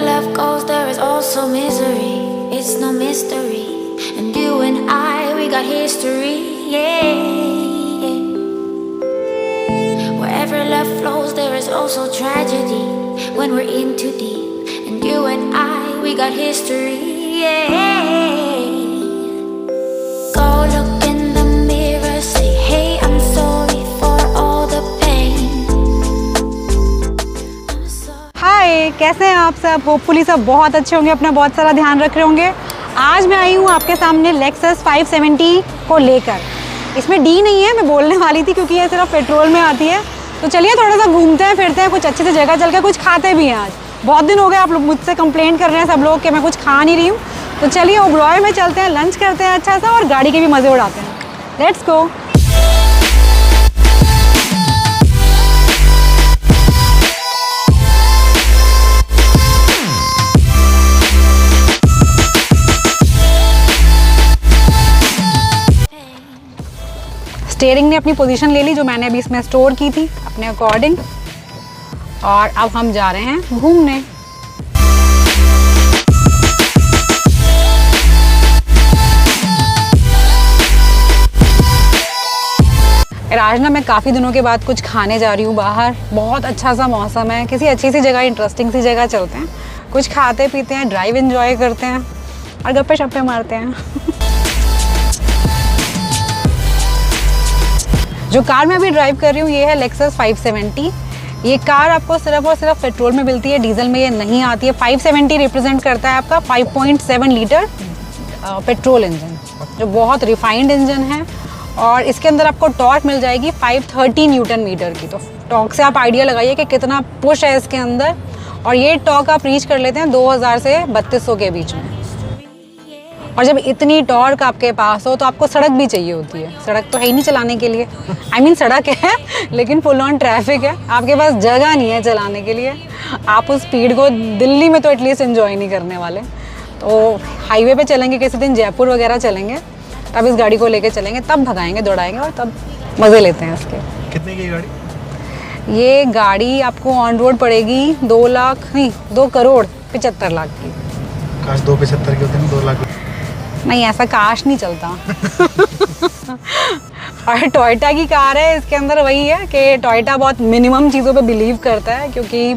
love goes, there is also misery. It's no mystery. And you and I, we got history. Yeah. Wherever love flows, there is also tragedy. When we're in too deep. And you and I, we got history. Yeah. Go look in the mirror, say, hey, I'm sorry for all the pain. हाय, कैसे हैं आप सब? Hopefully सब बहुत अच्छे होंगे, अपना बहुत सारा ध्यान रख रहे होंगे। आज मैं आई हूँ आपके सामने लेक्सस 570 को लेकर। इसमें डी नहीं है, मैं बोलने वाली थी क्योंकि ये सिर्फ पेट्रोल में आती है। तो चलिए थोड़ा सा घूमते हैं फिरते हैं, कुछ अच्छी सी जगह चल के कुछ खाते भी हैं। आज बहुत दिन हो गए, आप लोग मुझसे कंप्लेंट कर रहे हैं सब लोग कि मैं कुछ खा नहीं रही हूँ। तो चलिए ओबरॉय में चलते हैं, लंच करते हैं अच्छा सा और गाड़ी के भी मज़े उड़ाते हैं। Let's go. स्टीयरिंग ने अपनी पोजीशन ले ली जो मैंने अभी इसमें स्टोर की थी अपने अकॉर्डिंग, और अब हम जा रहे हैं घूमने। आज ना मैं काफ़ी दिनों के बाद कुछ खाने जा रही हूँ बाहर। बहुत अच्छा सा मौसम है, किसी अच्छी सी जगह, इंटरेस्टिंग सी जगह चलते हैं, कुछ खाते पीते हैं, ड्राइव एंजॉय करते हैं और गप्पे शप्पे मारते हैं। जो कार मैं अभी ड्राइव कर रही हूँ ये है लेक्सस 570। ये कार आपको सिर्फ और सिर्फ पेट्रोल में मिलती है, डीजल में ये नहीं आती है। 570 रिप्रेजेंट करता है आपका 5.7 लीटर पेट्रोल इंजन, जो बहुत रिफाइंड इंजन है। और इसके अंदर आपको टॉर्क मिल जाएगी 530 न्यूटन मीटर की। तो टॉर्क से आप आइडिया लगाइए कि कितना पुश है इसके अंदर। और ये टॉर्क आप रीच कर लेते हैं 2000 से 3200 के बीच में। और जब इतनी टॉर्क आपके पास हो तो आपको सड़क भी चाहिए होती है। सड़क तो है ही नहीं चलाने के लिए, I mean, सड़क है लेकिन फुल ऑन ट्रैफिक है, आपके पास जगह नहीं है चलाने के लिए। आप उस स्पीड को दिल्ली में तो एटलीस्ट एंजॉय नहीं करने वाले। तो हाईवे पे चलेंगे किसी दिन, जयपुर वगैरह चलेंगे, तब इस गाड़ी को लेके चलेंगे, तब भगाएंगे दौड़ाएंगे और तब मज़े लेते हैं इसके। कितने की गाड़ी? ये गाड़ी आपको ऑन रोड पड़ेगी 2 करोड़ 75 लाख की। काश 2.75 के होते हैं, 2 लाख। नहीं, ऐसा काश नहीं चलता। और टोयोटा की कार है, इसके अंदर वही है कि टोयोटा बहुत मिनिमम चीज़ों पे बिलीव करता है, क्योंकि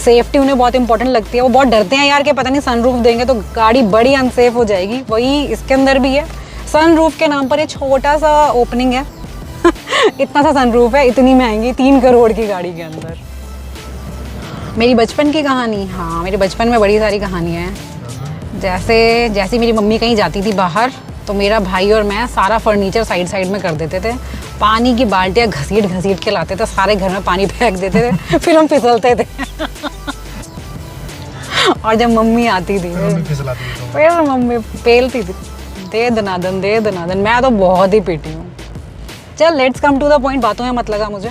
सेफ्टी उन्हें बहुत इंपॉर्टेंट लगती है। वो बहुत डरते हैं यार कि पता नहीं सनरूफ देंगे तो गाड़ी बड़ी अनसेफ हो जाएगी। वही इसके अंदर भी है। सनरूफ के नाम पर ये छोटा सा ओपनिंग है। इतना सा सनरूफ है, इतनी महंगी 3 करोड़ की गाड़ी के अंदर। मेरी बचपन की कहानी, हाँ मेरे बचपन में बड़ी सारी कहानियाँ हैं। जैसे मेरी मम्मी कहीं जाती थी बाहर तो मेरा भाई और मैं सारा फर्नीचर साइड में कर देते थे। पानी की बाल्टियाँ घसीट के लाते थे, सारे घर में पानी फेंक देते थे। फिर हम फिसलते थे। और जब मम्मी आती थी फिर मम्मी पेलती थी, दे दनादन। मैं तो बहुत ही पीटी हूँ। चल let's come to the point, बातों में मत लगा मुझे।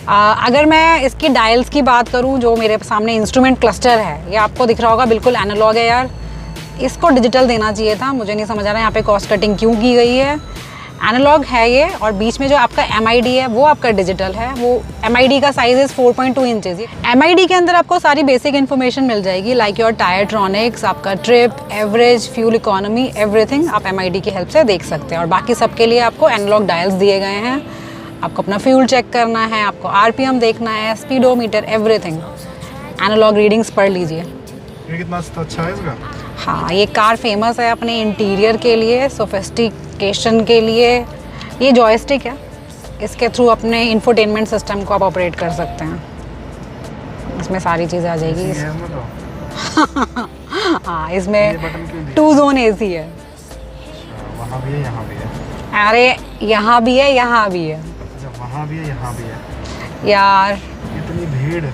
अगर मैं इसकी डायल्स की बात करूँ, जो मेरे सामने इंस्ट्रूमेंट क्लस्टर है, ये आपको दिख रहा होगा बिल्कुल एनालॉग है यार। इसको डिजिटल देना चाहिए था, मुझे नहीं समझ आ रहा है यहाँ पे कॉस्ट कटिंग क्यों की गई है। एनालॉग है ये, और बीच में जो आपका MID है वो आपका डिजिटल है। वो MID का साइज 4.2 इंचेस। MID के अंदर आपको सारी बेसिक इन्फॉर्मेशन मिल जाएगी, लाइक योर टायर ट्रॉनिक्स, आपका trip, average, fuel economy, everything आप MID की हेल्प से देख सकते हैं। और बाकी सबके लिए आपको एनालॉग डायल्स दिए गए हैं। आपको अपना फ्यूल चेक करना है, आपको RPM देखना है, स्पीडोमीटर, एवरीथिंग। एनालॉग रीडिंग्स पढ़ लीजिए। ये कितना अच्छा है इसका। हाँ, ये कार फेमस है अपने इंटीरियर के लिए, सोफिस्टिकेशन के लिए। ये जॉयस्टिक है, इसके थ्रू अपने इंफोटेनमेंट सिस्टम को आप ऑपरेट कर सकते हैं। इसमें सारी चीज़ें आ जाएगी। हाँ, इसमें 2 जोन AC है। वहाँ भी है, यहाँ भी है। अरे यहाँ भी है, यहाँ भी है। वहाँ भी है, यहाँ भी है। यार इतनी भीड़,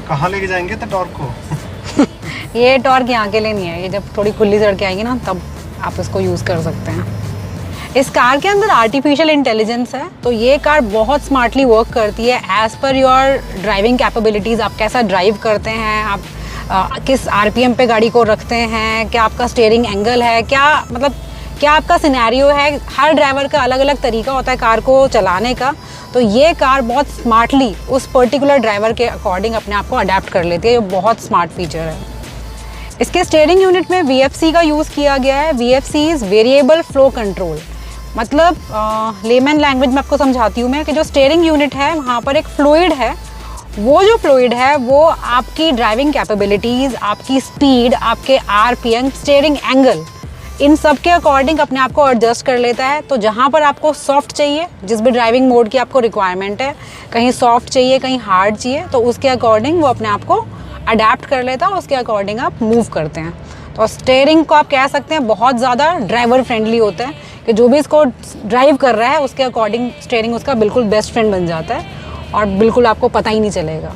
कहाँ लेके जाएंगे तो टॉर्क को? ये टॉर्क यहाँ के लिए नहीं है, ये जब थोड़ी खुली सड़कें आएंगी ना तब आप इसको यूज़ कर सकते हैं। इस कार के अंदर आर्टिफिशियल इंटेलिजेंस है, तो ये कार बहुत स्मार्टली वर्क करती है as per your driving capabilities. आप कैसा ड्राइव करते हैं, आप किस RPM पे गाड़ी को रखते हैं, क्या आपका स्टीयरिंग एंगल है, क्या आपका सिनेरियो है। हर ड्राइवर का अलग अलग तरीका होता है कार को चलाने का। तो ये कार बहुत स्मार्टली उस पर्टिकुलर ड्राइवर के अकॉर्डिंग अपने आप को अडेप्ट कर लेती है। ये बहुत स्मार्ट फीचर है। इसके स्टीयरिंग यूनिट में VFC का यूज़ किया गया है। VFC is variable flow control. मतलब लेमन लैंग्वेज में आपको समझाती हूँ मैं कि जो स्टीयरिंग यूनिट है वहाँ पर एक फ्लूइड है। वो जो फ्लूइड है वो आपकी ड्राइविंग कैपेबिलिटीज़, आपकी स्पीड, आपके RPM, स्टीयरिंग एंगल, इन सब के अकॉर्डिंग अपने आप को एडजस्ट कर लेता है। तो जहाँ पर आपको सॉफ्ट चाहिए, जिस भी ड्राइविंग मोड की आपको रिक्वायरमेंट है, कहीं सॉफ्ट चाहिए कहीं हार्ड चाहिए, तो उसके अकॉर्डिंग वो अपने आप को अडेप्ट कर लेता है, उसके अकॉर्डिंग आप मूव करते हैं। तो स्टीयरिंग को आप कह सकते हैं बहुत ज़्यादा ड्राइवर फ्रेंडली होता है कि जो भी इसको ड्राइव कर रहा है उसके अकॉर्डिंग स्टीयरिंग उसका बिल्कुल बेस्ट फ्रेंड बन जाता है और बिल्कुल आपको पता ही नहीं चलेगा।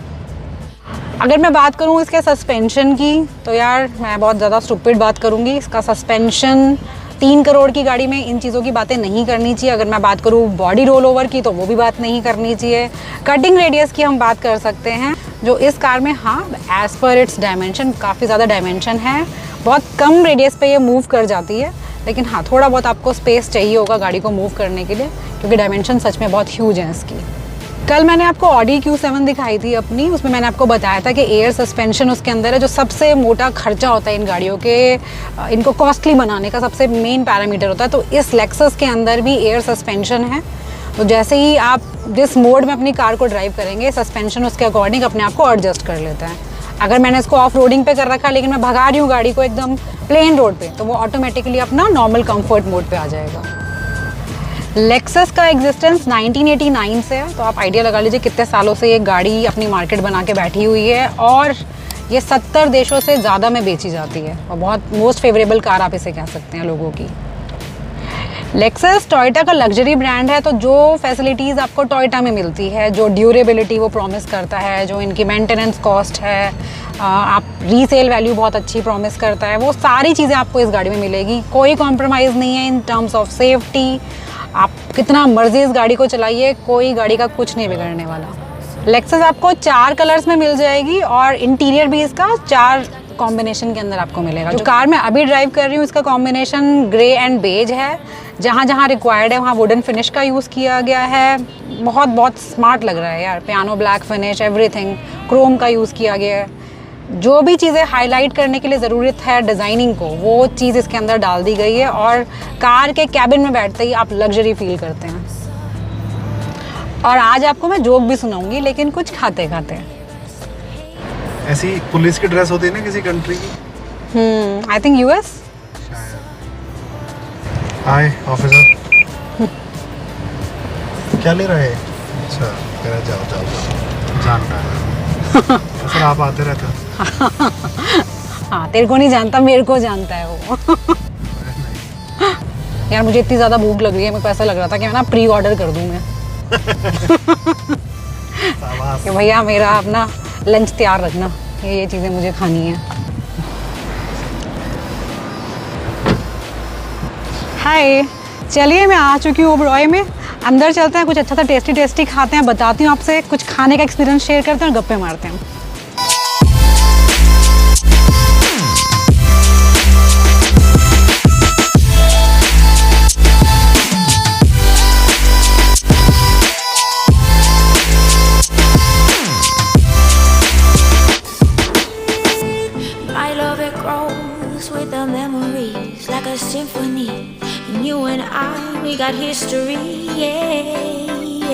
अगर मैं बात करूँ इसके सस्पेंशन की, तो यार मैं बहुत ज़्यादा स्टूपिड बात करूँगी। इसका सस्पेंशन 3 करोड़ की गाड़ी में इन चीज़ों की बातें नहीं करनी चाहिए। अगर मैं बात करूँ बॉडी रोल ओवर की, तो वो भी बात नहीं करनी चाहिए। कटिंग रेडियस की हम बात कर सकते हैं, जो इस कार में हाँ एज़ पर इट्स डायमेंशन काफ़ी ज़्यादा डायमेंशन है। बहुत कम रेडियस पे ये मूव कर जाती है, लेकिन हाँ थोड़ा बहुत आपको स्पेस चाहिए होगा गाड़ी को मूव करने के लिए, क्योंकि डायमेंशन सच में बहुत ह्यूज हैं इसकी। कल मैंने आपको ऑडी Q7 दिखाई थी अपनी, उसमें मैंने आपको बताया था कि एयर सस्पेंशन उसके अंदर है, जो सबसे मोटा खर्चा होता है इन गाड़ियों के, इनको कॉस्टली बनाने का सबसे मेन पैरामीटर होता है। तो इस लेक्सस के अंदर भी एयर सस्पेंशन है। तो जैसे ही आप जिस मोड में अपनी कार को ड्राइव करेंगे, सस्पेंशन उसके अकॉर्डिंग अपने आप को एडजस्ट कर लेता है। अगर मैंने इसको ऑफ रोडिंग पे कर रखा है लेकिन मैं भगा रही हूँ गाड़ी को एकदम प्लेन रोड पे, तो वो ऑटोमेटिकली अपना नॉर्मल कंफर्ट मोड पे आ जाएगा। लेक्सस का एग्जिस्टेंस 1989 से है, तो आप आइडिया लगा लीजिए कितने सालों से ये गाड़ी अपनी मार्केट बना के बैठी हुई है, और ये 70 देशों से ज़्यादा में बेची जाती है, और बहुत मोस्ट फेवरेबल कार आप इसे कह सकते हैं लोगों की। लेक्सस टोयोटा का लग्जरी ब्रांड है, तो जो फैसिलिटीज़ आपको टोयोटा में मिलती है, जो ड्यूरेबिलिटी वो प्रॉमिस करता है, जो इनकी मेंटेनेंस कॉस्ट है, आप रीसेल वैल्यू बहुत अच्छी प्रॉमिस करता है, वो सारी चीज़ें आपको इस गाड़ी में मिलेगी। कोई कॉम्प्रोमाइज़ नहीं है इन टर्म्स ऑफ सेफ्टी। आप कितना मर्जी इस गाड़ी को चलाइए, कोई गाड़ी का कुछ नहीं बिगड़ने वाला। लेक्सस आपको 4 कलर्स में मिल जाएगी, और इंटीरियर भी इसका 4 कॉम्बिनेशन के अंदर आपको मिलेगा। जो कार मैं अभी ड्राइव कर रही हूँ, इसका कॉम्बिनेशन ग्रे एंड बेज है। जहाँ जहाँ रिक्वायर्ड है वहाँ वुडन फिनिश का यूज़ किया गया है। बहुत स्मार्ट लग रहा है यार, piano black finish, everything Chrome का यूज़ किया गया है। जो भी चीज़ें हाईलाइट करने के लिए ज़रूरत है डिज़ाइनिंग को, वो चीज़ इसके अंदर डाल दी गई है, और कार के कैबिन में बैठते ही आप लग्जरी फील करते हैं। और आज आपको मैं जोक भी सुनाऊंगी, लेकिन कुछ खाते खाते। ऐसी पुलिस की ड्रेस होती है ना किसी कंट्री की? I think US। Hi officer. क्या ले रहे हैं? अच्छा कह रहा जाओ जाओ जाओ, जानता है सर, आप आते रहते हैं। हाँ तेरे को नहीं जानता, मेरे को जानता है वो। यार मुझे इतनी ज़्यादा भूख लग रही है, मेरे को ऐसा लग रहा था कि मैं ना प्री ऑर्डर कर दूँ मैं कि भैया मेरा अपना लंच तैयार रखना, ये चीज़ें मुझे खानी है। हाय, चलिए मैं आ चुकी हूँ ओबरॉय में। अंदर चलते हैं, कुछ अच्छा सा टेस्टी खाते हैं, बताती हूँ आपसे, कुछ खाने का एक्सपीरियंस शेयर करते हैं और गप्पे मारते हैं। My love it grows with the memories like a symphony. And you and I, we got history, yeah.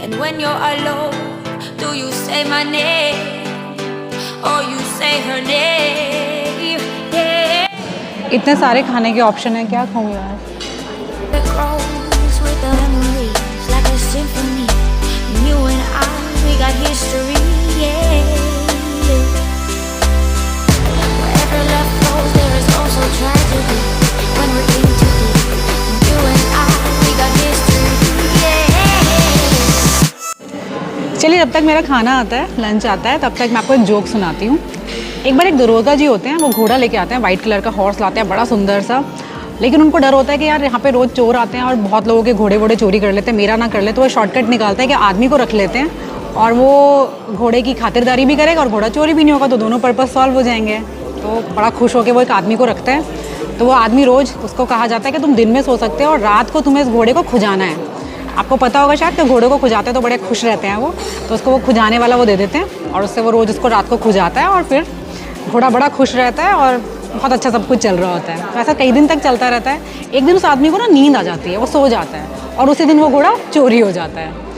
And when you're alone, do you say my name or you say her name? Yeah. इतने सारे खाने के option हैं, क्या खाऊं यार। It grows with the memories like a symphony. And you and I, we got history, yeah. Wherever love flows, there is also tragedy. When we're in too deep, and you and I, we got history, yeah. चलिए जब तक मेरा खाना आता है, lunch आता है, तब तक मैं आपको एक जोक सुनाती हूँ। एक बार एक दरोगा जी होते हैं, वो घोड़ा लेके आते हैं, वाइट कलर का हॉर्स लाते हैं, बड़ा सुंदर सा। लेकिन उनको डर होता है कि यार यहाँ पे रोज़ चोर आते हैं और बहुत लोगों के घोड़े वोड़े चोरी कर लेते हैं, मेरा ना कर ले। तो वो शॉर्टकट निकालता है कि आदमी को रख लेते हैं, और वो घोड़े की खातिरदारी भी करेगा और घोड़ा चोरी भी नहीं होगा, तो दोनों पर्पस सॉल्व हो जाएंगे। तो बड़ा खुश होकर वो एक आदमी को रखते हैं। तो वो आदमी रोज़, उसको कहा जाता है कि तुम दिन में सो सकते हो और रात को तुम्हें इस घोड़े को खुजाना है। आपको पता होगा शायद कि घोड़े को खुजाते हैं तो बड़े खुश रहते हैं वो, तो उसको वो खुजाने वाला वो दे देते हैं, और उससे वो रोज़ उसको रात को खुजाता है, और फिर घोड़ा बड़ा खुश रहता है और बहुत अच्छा सब कुछ चल रहा होता है। तो ऐसा कई दिन तक चलता रहता है। एक दिन उस आदमी को ना नींद आ जाती है, वो सो जाता है और उसी दिन वो घोड़ा चोरी हो जाता है।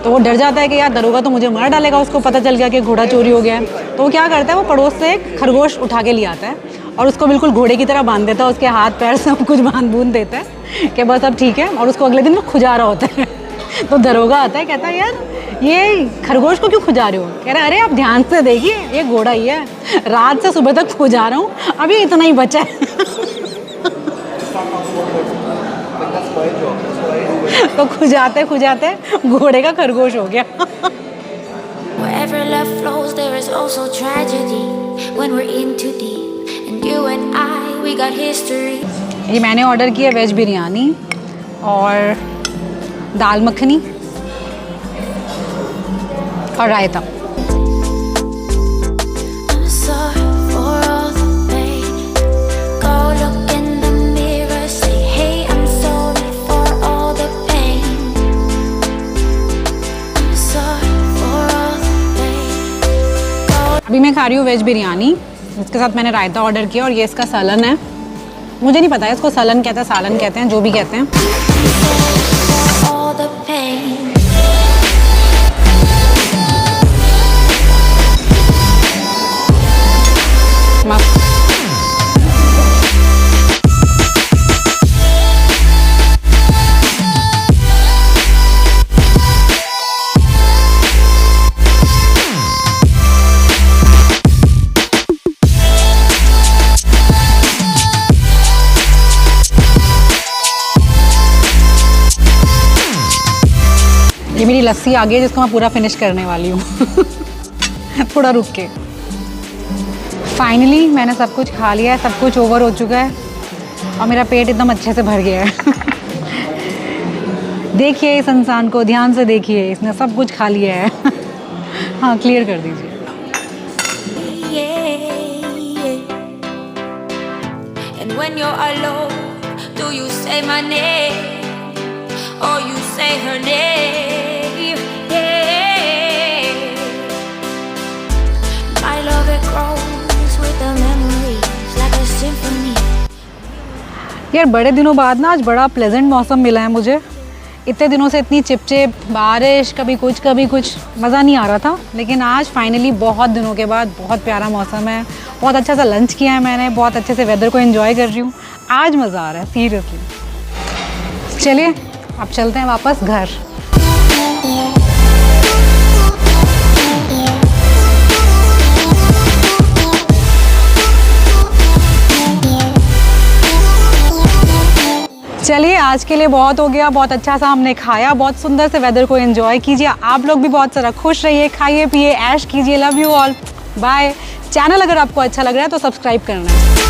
तो वो डर जाता है कि यार दरोगा तो मुझे मार डालेगा, उसको पता चल गया कि घोड़ा चोरी हो गया है। तो वो क्या करता है, वो पड़ोस से एक खरगोश उठा के ले आता है और उसको बिल्कुल घोड़े की तरह बांध देता है, उसके हाथ पैर सब कुछ बांध बूंद देता है कि बस अब ठीक है। और उसको अगले दिन वो खुजा रहा होता है। तो दरोगा आता है, कहता है यार ये खरगोश को क्यों खुजा रहे हो? कह रहा है अरे आप ध्यान से देखिए, ये घोड़ा ही है, रात से सुबह तक खुजा रहा हूँ, अभी इतना ही बचा है। तो खुजाते खुजाते घोड़े का खरगोश हो गया। Wherever love flows, there is also tragedy when we're in too deep. And you and I, we got history. ये मैंने ऑर्डर किया वेज बिरयानी और दाल मखनी और रायता। I'm sorry for all the pain. Go look in the mirror, say, hey, I'm sorry for all the pain. I'm sorry for all the pain. अभी मैं खा रही हूँ वेज बिरयानी, इसके साथ मैंने रायता ऑर्डर किया और ये इसका सालन है। मुझे नहीं पता है इसको सालन कहते हैं, सालन कहते हैं, जो भी कहते हैं। All the pain. मस्त। ये मेरी लस्सी आ गई है जिसको मैं पूरा फिनिश करने वाली हूँ। थोड़ा रुक के। फाइनली मैंने सब कुछ खा लिया है, सब कुछ ओवर हो चुका है और मेरा पेट एकदम अच्छे से भर गया है। देखिए इस इंसान को ध्यान से देखिए, इसने सब कुछ खा लिया है। हाँ क्लियर कर दीजिए। And when you're alone, do you say my name or you say her name? My love it grows with the memories like a symphony. यार बड़े दिनों बाद ना आज बड़ा प्लेजेंट मौसम मिला है मुझे। इतने दिनों से इतनी चिपचिप बारिश, कभी कुछ मज़ा नहीं आ रहा था, लेकिन आज फाइनली बहुत दिनों के बाद बहुत प्यारा मौसम है। बहुत अच्छा सा लंच किया है मैंने, बहुत अच्छे से वेदर को एंजॉय कर रही हूँ। आज मज़ा आ रहा है सीरियसली। चलिए अब चलते हैं वापस घर। चलिए आज के लिए बहुत हो गया, बहुत अच्छा सा हमने खाया, बहुत सुंदर से वेदर को एंजॉय कीजिए। आप लोग भी बहुत सारा खुश रहिए, खाइए पिए ऐश कीजिए। Love you all, bye. Channel अगर आपको अच्छा लग रहा है तो सब्सक्राइब करना है।